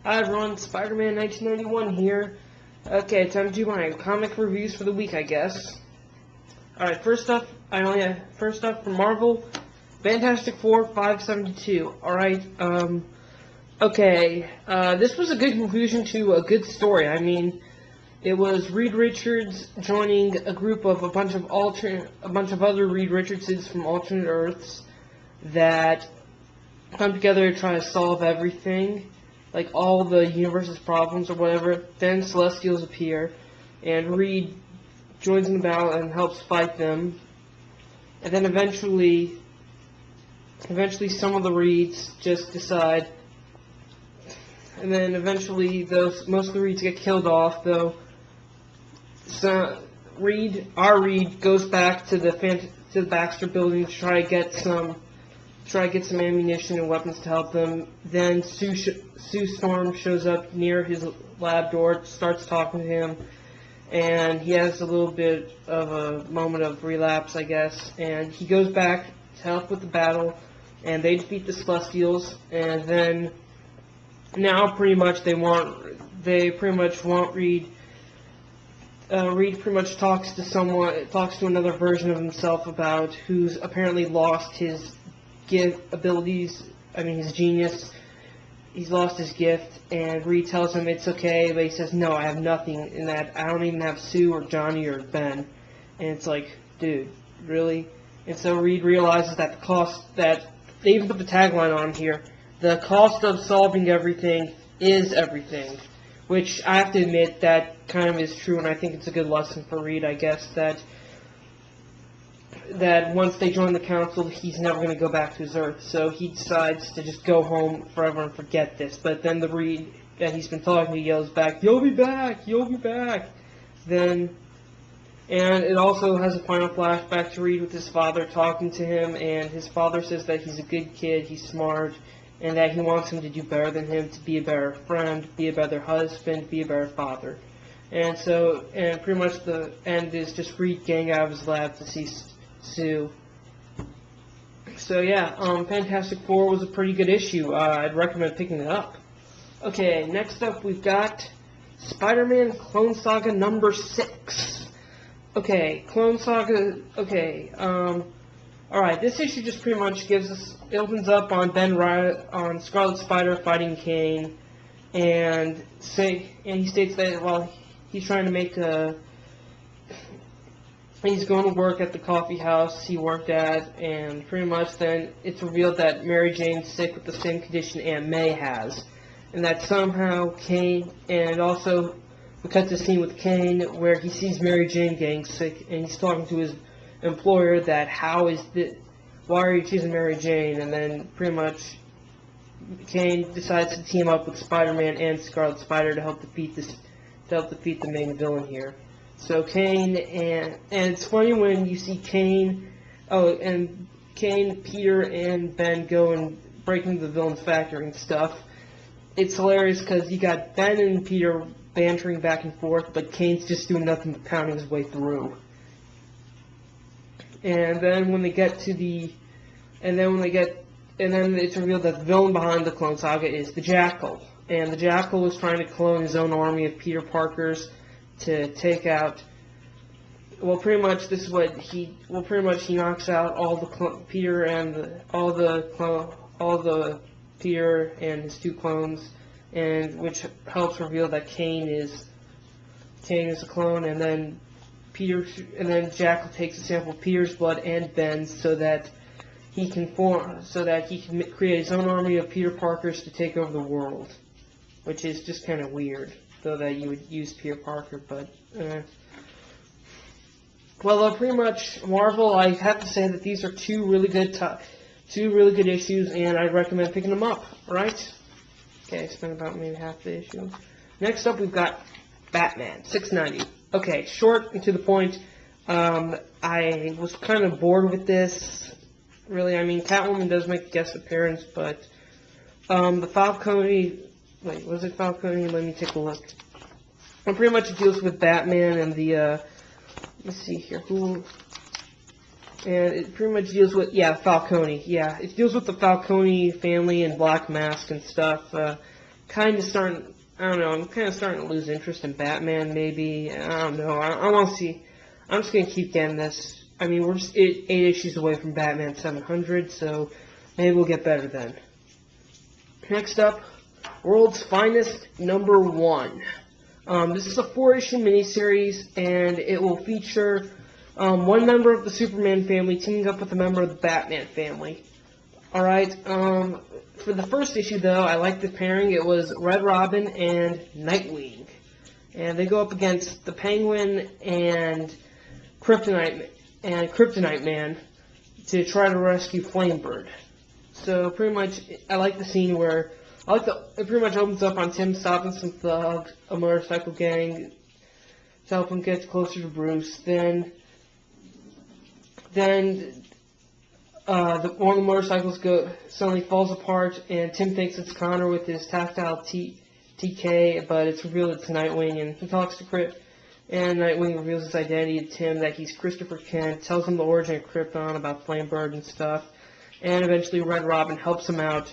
Hi everyone, SpiderMan 1991 here. Okay, time to do my comic reviews for the week, I guess. Alright, first up for Marvel, Fantastic Four 572. Alright, this was a good conclusion to a good story. I mean, it was Reed Richards joining a group of a bunch of other Reed Richardses from alternate Earths that come together to try to solve everything, like all the universe's problems or whatever. Then Celestials appear, and Reed joins in the battle and helps fight them. And then eventually some of the Reeds just decide. And then eventually most of the Reeds get killed off, though. So our Reed goes back to the Baxter building to try to get some ammunition and weapons to help them. Then Sue Storm shows up near his lab door, starts talking to him, and he has a little bit of a moment of relapse, I guess, and he goes back to help with the battle, and they defeat the Celestials, and then now pretty much want Reed. Reed pretty much talks to another version of himself about who's apparently lost his his genius. He's lost his gift, and Reed tells him it's okay, but he says, no, I have nothing in that. I don't even have Sue or Johnny or Ben. And it's like, dude, really? And so Reed realizes that that they even put the tagline on here, the cost of solving everything is everything. Which I have to admit, that kind of is true, and I think it's a good lesson for Reed, I guess, that once they join the council, he's never going to go back to his Earth, so he decides to just go home forever and forget this. But then the Reed that he's been talking to yells back, "You'll be back! You'll be back!" And it also has a final flashback to Reed with his father talking to him, and his father says that he's a good kid, he's smart, and that he wants him to do better than him, to be a better friend, be a better husband, be a better father. And pretty much the end is just Reed getting out of his lab to see Sue. So yeah, Fantastic Four was a pretty good issue. I'd recommend picking it up. Okay, next up we've got Spider-Man Clone Saga number 6. Okay, Clone Saga, alright, this issue just pretty much it opens up on on Scarlet Spider fighting Kane, and he states that while he's trying to make he's going to work at the coffee house he worked at, and pretty much then it's revealed that Mary Jane's sick with the same condition Aunt May has, and that somehow Kane, and also we cut to scene with Kane where he sees Mary Jane getting sick, and he's talking to his employer that why are you choosing Mary Jane, and then pretty much Kane decides to team up with Spider-Man and Scarlet Spider to help defeat the main villain here. So Kane and it's funny when you see Kane, Peter, and Ben go and break into the villain's factory and stuff. It's hilarious because you got Ben and Peter bantering back and forth, but Kane's just doing nothing but pounding his way through. And then it's revealed that the villain behind the Clone Saga is the Jackal. And the Jackal was trying to clone his own army of Peter Parkers to take out. Well, pretty much this is what he knocks out all the Peter and his two clones, and which helps reveal that Kane is a clone, and then Jackal takes a sample of Peter's blood and Ben's so that he can create his own army of Peter Parkers to take over the world, which is just kind of weird, though, that you would use Peter Parker, but pretty much Marvel, I have to say that these are two really good issues, and I recommend picking them up. All right? Okay, I spent about maybe half the issue. Next up, we've got Batman 690. Okay, short and to the point. I was kind of bored with this. Really, I mean, Catwoman does make a guest appearance, but the Falcone. Wait, was it Falcone? Let me take a look. And pretty much it deals with Batman and the. Let's see here. And it pretty much deals with Falcone. Yeah, it deals with the Falcone family and Black Mask and stuff. kind of starting. I don't know. I'm kind of starting to lose interest in Batman. Maybe I don't know. I want to see. I'm just gonna keep getting this. I mean, we're just 8 issues away from Batman 700, so maybe we'll get better then. Next up, World's Finest #1. This is a 4-issue miniseries, and it will feature one member of the Superman family teaming up with a member of the Batman family. Alright, for the first issue, though, I like the pairing. It was Red Robin and Nightwing. And they go up against the Penguin and Kryptonite Man to try to rescue Flamebird. So pretty much, I like the scene where it pretty much opens up on Tim stopping some thugs, a motorcycle gang, to help him get closer to Bruce. Then one of the motorcycles suddenly falls apart, and Tim thinks it's Connor with his tactile TK, but it's revealed it's Nightwing, and he talks to Krypton. And Nightwing reveals his identity to Tim, that he's Christopher Kent, tells him the origin of Krypton, about Flamebird and stuff, and eventually Red Robin helps him out,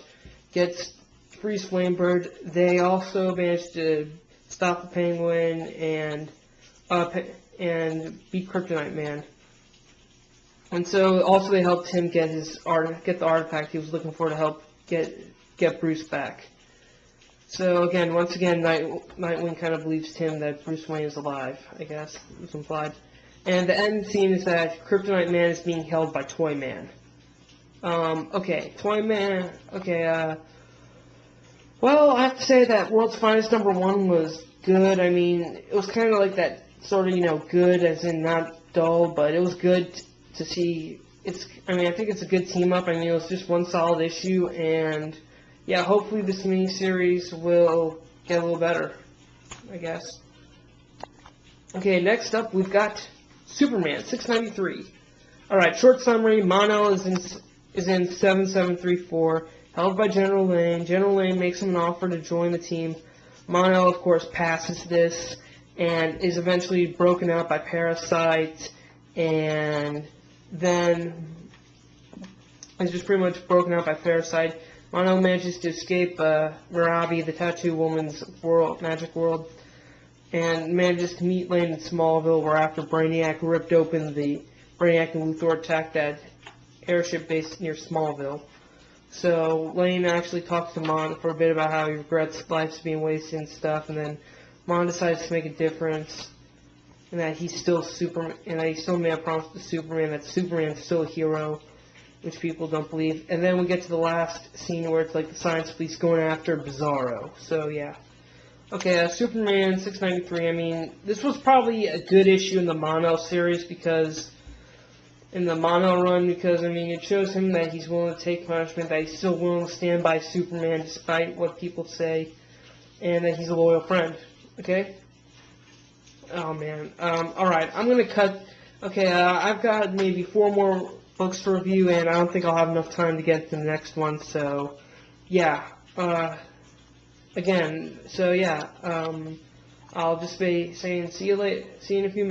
frees Flamebird. They also manage to stop the Penguin and beat Kryptonite Man. And so also they helped him get the artifact he was looking for to help get Bruce back. So once again, Nightwing kind of believes Tim that Bruce Wayne is alive, I guess, it's implied. And the end scene is that Kryptonite Man is being held by Toyman. Toyman, well, I have to say that World's Finest #1 was good. I mean, it was kind of like that sort of, good as in not dull, but it was good to see. I think it's a good team-up. I mean, it was just one solid issue, and yeah, hopefully this miniseries will get a little better, I guess. Okay, next up we've got Superman 693. Alright, short summary. Mon-El is in 7734, held by General Lane. General Lane makes him an offer to join the team. Mon-El, of course, passes this and is eventually broken out by Parasite, and then is just pretty much broken out by Parasite. Mon-El manages to escape Marabi, the Tattoo Woman's magic world, and manages to meet Lane in Smallville, where after Brainiac ripped open Brainiac and Luthor attacked that airship base near Smallville. So Lane actually talks to Mon for a bit about how he regrets life's being wasted and stuff, and then Mon decides to make a difference, and that he's still Superman, and that he still made a promise to Superman that Superman's still a hero, which people don't believe. And then we get to the last scene where it's like the science police going after Bizarro. So yeah. Okay, Superman 693. I mean, this was probably a good issue in the Mon-El series run, because I mean, it shows him that he's willing to take punishment, that he's still willing to stand by Superman despite what people say, and that he's a loyal friend. Okay? Oh man. Alright, I'm gonna cut. Okay, I've got maybe 4 more books to review, and I don't think I'll have enough time to get to the next one, so yeah. I'll just be saying see you in a few minutes.